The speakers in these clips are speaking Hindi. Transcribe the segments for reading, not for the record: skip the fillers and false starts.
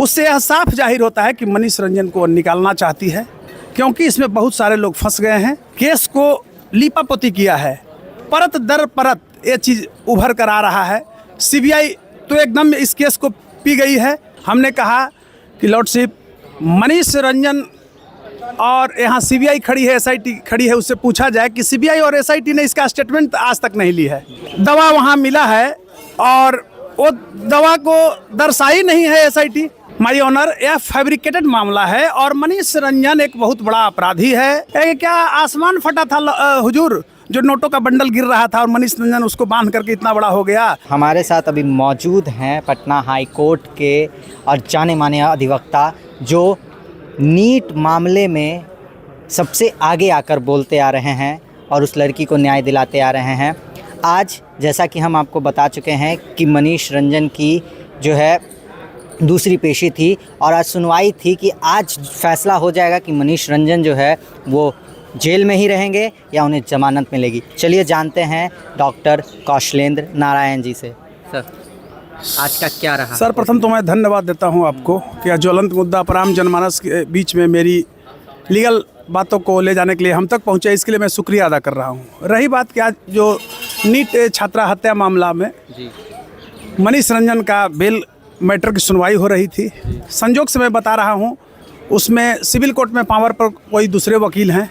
उससे यह साफ जाहिर होता है कि मनीष रंजन को निकालना चाहती है, क्योंकि इसमें बहुत सारे लोग फंस गए हैं। केस को लीपापोती किया है, परत दर परत ये चीज़ उभर कर आ रहा है। सीबीआई तो एकदम इस केस को पी गई है। हमने कहा कि लॉर्डशिप, मनीष रंजन और यहाँ सीबीआई खड़ी है, एसआईटी खड़ी है, उससे पूछा जाए कि सीबीआई और एसआईटी ने इसका स्टेटमेंट आज तक नहीं ली है। दवा वहाँ मिला है और वो दवा को दर्शाई नहीं है एसआईटी। माय ऑनर, यह फैब्रिकेटेड मामला है और मनीष रंजन एक बहुत बड़ा अपराधी है। क्या आसमान फटा था हुजूर, जो नोटों का बंडल गिर रहा था और मनीष रंजन उसको बांध करके इतना बड़ा हो गया। हमारे साथ अभी मौजूद हैं पटना हाई कोर्ट के और जाने माने अधिवक्ता, जो नीट मामले में सबसे आगे आकर बोलते आ रहे हैं और उस लड़की को न्याय दिलाते आ रहे हैं। आज जैसा कि हम आपको बता चुके हैं कि मनीष रंजन की जो है दूसरी पेशी थी और आज सुनवाई थी कि आज फैसला हो जाएगा कि मनीष रंजन जो है वो जेल में ही रहेंगे या उन्हें जमानत मिलेगी। चलिए जानते हैं डॉक्टर कौशलेंद्र नारायण जी से। सर, आज का क्या रहा? सर, प्रथम तो मैं धन्यवाद देता हूं आपको कि ज्वलंत मुद्दा पर आम जनमानस के बीच में मेरी लीगल बातों को ले जाने के लिए हम तक पहुंचे, इसके लिए मैं शुक्रिया अदा कर रहा हूं। रही बात कि आज जो नीट छात्रा हत्या मामला में जी मनीष रंजन का बेल मैटर की सुनवाई हो रही थी, संजोग से मैं बता रहा हूं, उसमें सिविल कोर्ट में पावर पर कोई दूसरे वकील हैं,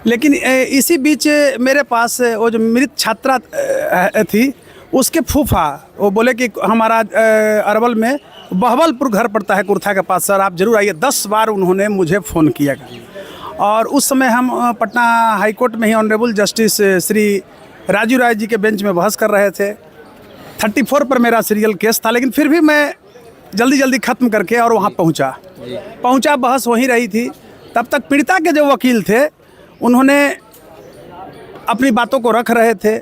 लेकिन इसी बीच मेरे पास वो जो मृत छात्रा थी उसके फूफा वो बोले कि हमारा अरवल में बहवलपुर घर पड़ता है कुर्था के पास, सर आप जरूर आइए। 10 बार उन्होंने मुझे फ़ोन किया और उस समय हम पटना हाई कोर्ट में ही ऑनरेबल जस्टिस श्री राजू राय जी के बेंच में बहस कर रहे थे। 34 पर मेरा सीरियल केस था, लेकिन फिर भी मैं जल्दी ख़त्म करके और वहाँ पहुँचा। बहस वहीं रही थी। तब तक पीड़िता के जो वकील थे उन्होंने अपनी बातों को रख रहे थे।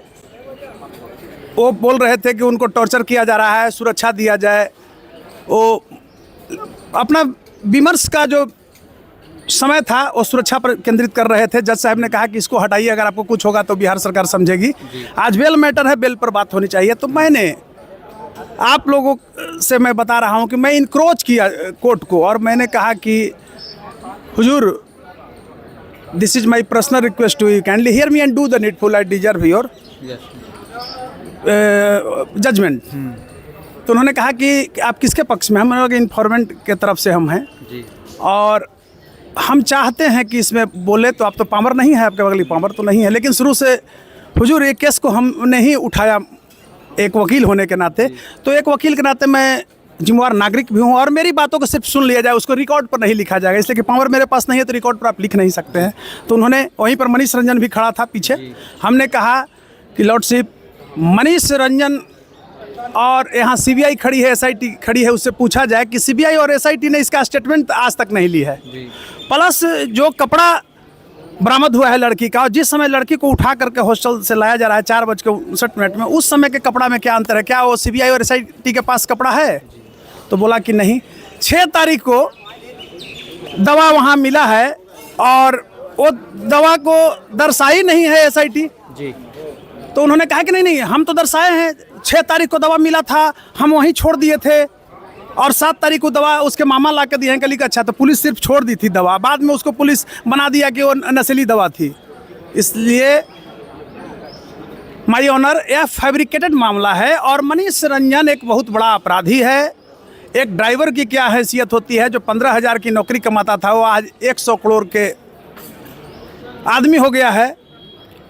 वो बोल रहे थे कि उनको टॉर्चर किया जा रहा है, सुरक्षा दिया जाए। वो अपना विमर्श का जो समय था वो सुरक्षा पर केंद्रित कर रहे थे। जज साहब ने कहा कि इसको हटाइए, अगर आपको कुछ होगा तो बिहार सरकार समझेगी। आज बेल मैटर है, बेल पर बात होनी चाहिए। तो मैंने आप लोगों से मैं बता रहा हूं कि मैं इनक्रोच किया कोर्ट को और मैंने कहा कि हुजूर, this is my personal request to you, kindly hear me and do the needful, I deserve your judgement. तो उन्होंने कहा कि आप किसके पक्ष में? हम लोग इन्फॉर्मेंट के तरफ से हम हैं जी, और हम चाहते हैं कि इसमें बोले। तो आप तो पावर नहीं है, आपके बगली पावर तो नहीं है, लेकिन शुरू से हुजूर ये केस को हमने ही उठाया एक वकील होने के नाते। तो एक वकील के नाते मैं जिम्मेवार नागरिक भी हूँ और मेरी बातों को सिर्फ सुन लिया जाए, उसको रिकॉर्ड पर नहीं लिखा जाएगा, इसलिए कि पावर मेरे पास नहीं है तो रिकॉर्ड पर आप लिख नहीं सकते हैं। तो उन्होंने वहीं पर मनीष रंजन भी खड़ा था पीछे। हमने कहा कि लॉर्डशिप, मनीष रंजन और यहाँ सीबीआई खड़ी है, एसआईटी खड़ी है, उससे पूछा जाए कि सीबीआई और एसआईटी ने इसका स्टेटमेंट आज तक नहीं ली है। प्लस जो कपड़ा बरामद हुआ है लड़की का, और जिस समय लड़की को उठा करके हॉस्टल से लाया जा रहा है 4:59 में, उस समय के कपड़ा में क्या अंतर है? क्या वो सीबीआई और एसआईटी के पास कपड़ा है? तो बोला कि नहीं। 6 तारीख को दवा वहाँ मिला है और वो दवा को दर्शाई नहीं है एसआईटी जी। तो उन्होंने कहा कि नहीं, हम तो दर्शाए हैं। 6 तारीख को दवा मिला था, हम वहीं छोड़ दिए थे और 7 तारीख को दवा उसके मामा ला के दिए हैं। कली का अच्छा, तो पुलिस सिर्फ छोड़ दी थी दवा, बाद में उसको पुलिस बना दिया कि वो नशीली दवा थी। इसलिए माय ऑनर, यह फैब्रिकेटेड मामला है और मनीष रंजन एक बहुत बड़ा अपराधी है। एक ड्राइवर की क्या हैसियत होती है जो 15,000 की नौकरी कमाता था, वो आज 100 करोड़ के आदमी हो गया है,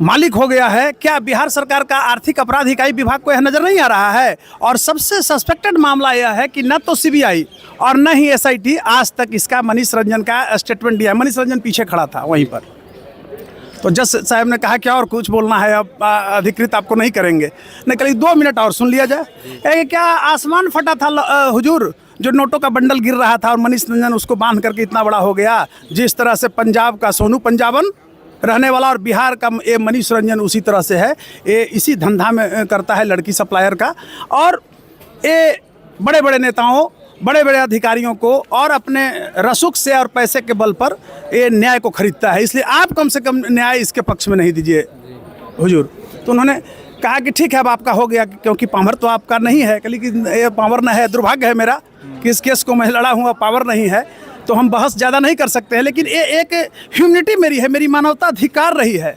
मालिक हो गया है। क्या बिहार सरकार का आर्थिक अपराध इकाई विभाग को यह नज़र नहीं आ रहा है? और सबसे सस्पेक्टेड मामला यह है कि न तो सीबीआई और न ही एसआईटी आज तक इसका मनीष रंजन का स्टेटमेंट दिया है। मनीष रंजन पीछे खड़ा था वहीं पर। तो जज साहब ने कहा क्या और कुछ बोलना है, अब अधिकृत आपको नहीं करेंगे। नहीं, करीब 2 मिनट और सुन लिया जाए। क्या आसमान फटा था हुजूर, जो नोटों का बंडल गिर रहा था और मनीष रंजन उसको बांध करके इतना बड़ा हो गया। जिस तरह से पंजाब का सोनू पंजाबन रहने वाला और बिहार का ये मनीष रंजन उसी तरह से है। ये इसी धंधा में करता है, लड़की सप्लायर का, और ये बड़े बड़े नेताओं, बड़े बड़े अधिकारियों को और अपने रसूख से और पैसे के बल पर ये न्याय को खरीदता है। इसलिए आप कम से कम न्याय इसके पक्ष में नहीं दीजिए हुजूर। तो उन्होंने कहा कि ठीक है अब आपका हो गया, क्योंकि पावर तो आपका नहीं है। लेकिन ये पावर न है, दुर्भाग्य है मेरा कि इस केस को मैं लड़ा हूँ, पावर नहीं है तो हम बहस ज़्यादा नहीं कर सकते हैं। लेकिन ये एक ह्यूमनिटी मेरी है, मेरी मानवता अधिकार रही है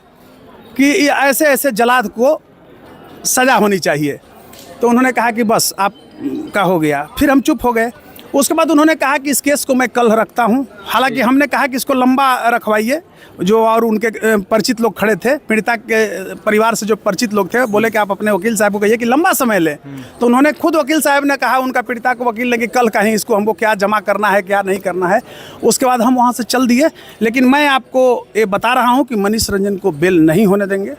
कि ये ऐसे ऐसे जलाद को सज़ा होनी चाहिए। तो उन्होंने कहा कि बस आपका हो गया, फिर हम चुप हो गए। उसके बाद उन्होंने कहा कि इस केस को मैं कल रखता हूं। हालांकि हमने कहा कि इसको लंबा रखवाइए। जो और उनके परिचित लोग खड़े थे, पीड़िता के परिवार से जो परिचित लोग थे, बोले कि आप अपने वकील साहब को कहिए कि लंबा समय लें। तो उन्होंने खुद वकील साहब ने कहा, उनका पीड़िता को वकील ने कि कल कहीं इसको हमको क्या जमा करना है क्या नहीं करना है। उसके बाद हम वहाँ से चल दिए। लेकिन मैं आपको ये बता रहा हूँ कि मनीष रंजन को बेल नहीं होने देंगे।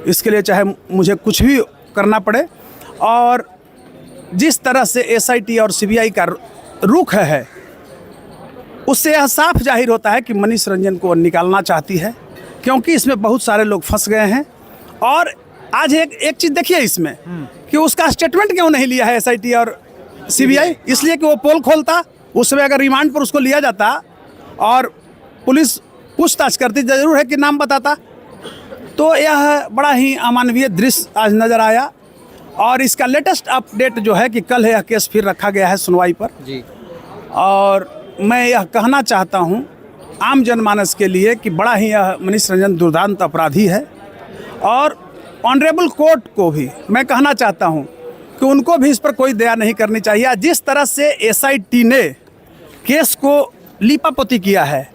इसके लिए चाहे मुझे कुछ भी करना पड़े। और जिस तरह से SIT और CBI का रुख है, उससे यह साफ जाहिर होता है कि मनीष रंजन को निकालना चाहती है, क्योंकि इसमें बहुत सारे लोग फंस गए हैं। और आज एक चीज़ देखिए इसमें कि उसका स्टेटमेंट क्यों नहीं लिया है SIT और CBI, इसलिए कि वो पोल खोलता। उस समय अगर रिमांड पर उसको लिया जाता और पुलिस पूछताछ करती, जरूर है कि नाम बताता। तो यह बड़ा ही अमानवीय दृश्य आज नज़र आया। और इसका लेटेस्ट अपडेट जो है कि कल यह केस फिर रखा गया है सुनवाई पर जी। और मैं यह कहना चाहता हूं आम जनमानस के लिए कि बड़ा ही यह मनीष रंजन दुर्दांत अपराधी है। और ऑनरेबल कोर्ट को भी मैं कहना चाहता हूं कि उनको भी इस पर कोई दया नहीं करनी चाहिए। जिस तरह से SIT ने केस को लीपापोती किया है,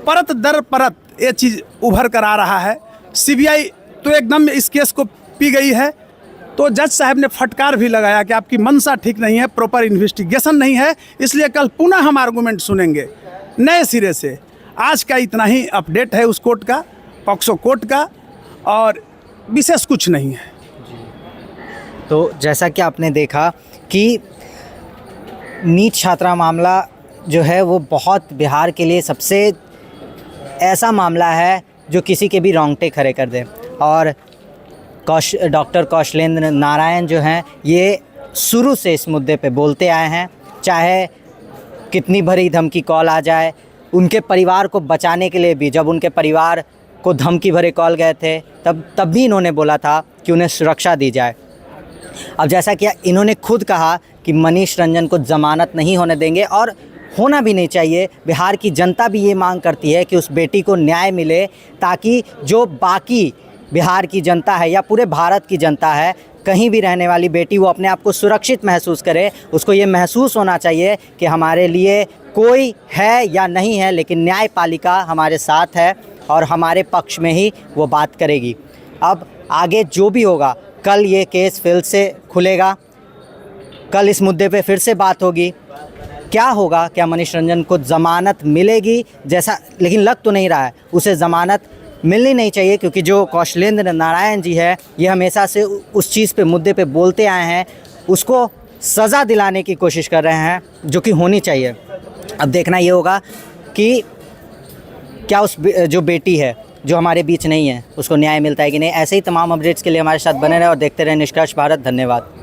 परत दर परत ये चीज़ उभर कर आ रहा है। CBI तो एकदम इस केस को पी गई है। तो जज साहब ने फटकार भी लगाया कि आपकी मंशा ठीक नहीं है, प्रॉपर इन्वेस्टिगेशन नहीं है, इसलिए कल पुनः हम आर्गूमेंट सुनेंगे नए सिरे से। आज का इतना ही अपडेट है उस कोर्ट का, पॉक्सो कोर्ट का, और विशेष कुछ नहीं है। तो जैसा कि आपने देखा कि नीट छात्रा मामला जो है वो बहुत बिहार के लिए सबसे ऐसा मामला है जो किसी के भी रोंगटे खड़े कर दे। और डॉक्टर कौशलेंद्र नारायण जो हैं, ये शुरू से इस मुद्दे पे बोलते आए हैं। चाहे कितनी भरी धमकी कॉल आ जाए, उनके परिवार को बचाने के लिए भी, जब उनके परिवार को धमकी भरे कॉल गए थे तब भी इन्होंने बोला था कि उन्हें सुरक्षा दी जाए। अब जैसा कि इन्होंने खुद कहा कि मनीष रंजन को ज़मानत नहीं होने देंगे, और होना भी नहीं चाहिए। बिहार की जनता भी ये मांग करती है कि उस बेटी को न्याय मिले, ताकि जो बाकी बिहार की जनता है या पूरे भारत की जनता है, कहीं भी रहने वाली बेटी, वो अपने आप को सुरक्षित महसूस करे। उसको ये महसूस होना चाहिए कि हमारे लिए कोई है या नहीं है, लेकिन न्यायपालिका हमारे साथ है और हमारे पक्ष में ही वो बात करेगी। अब आगे जो भी होगा, कल ये केस फिर से खुलेगा, कल इस मुद्दे पे फिर से बात होगी। क्या होगा, क्या मनीष रंजन को ज़मानत मिलेगी, जैसा, लेकिन लग तो नहीं रहा है, उसे ज़मानत मिलनी नहीं चाहिए, क्योंकि जो कौशलेंद्र नारायण जी है, ये हमेशा से उस चीज़ पे, मुद्दे पे बोलते आए हैं, उसको सज़ा दिलाने की कोशिश कर रहे हैं, जो कि होनी चाहिए। अब देखना ये होगा कि क्या उस जो बेटी है जो हमारे बीच नहीं है, उसको न्याय मिलता है कि नहीं। ऐसे ही तमाम अपडेट्स के लिए हमारे साथ बने रहे और देखते रहे निष्कर्ष भारत। धन्यवाद।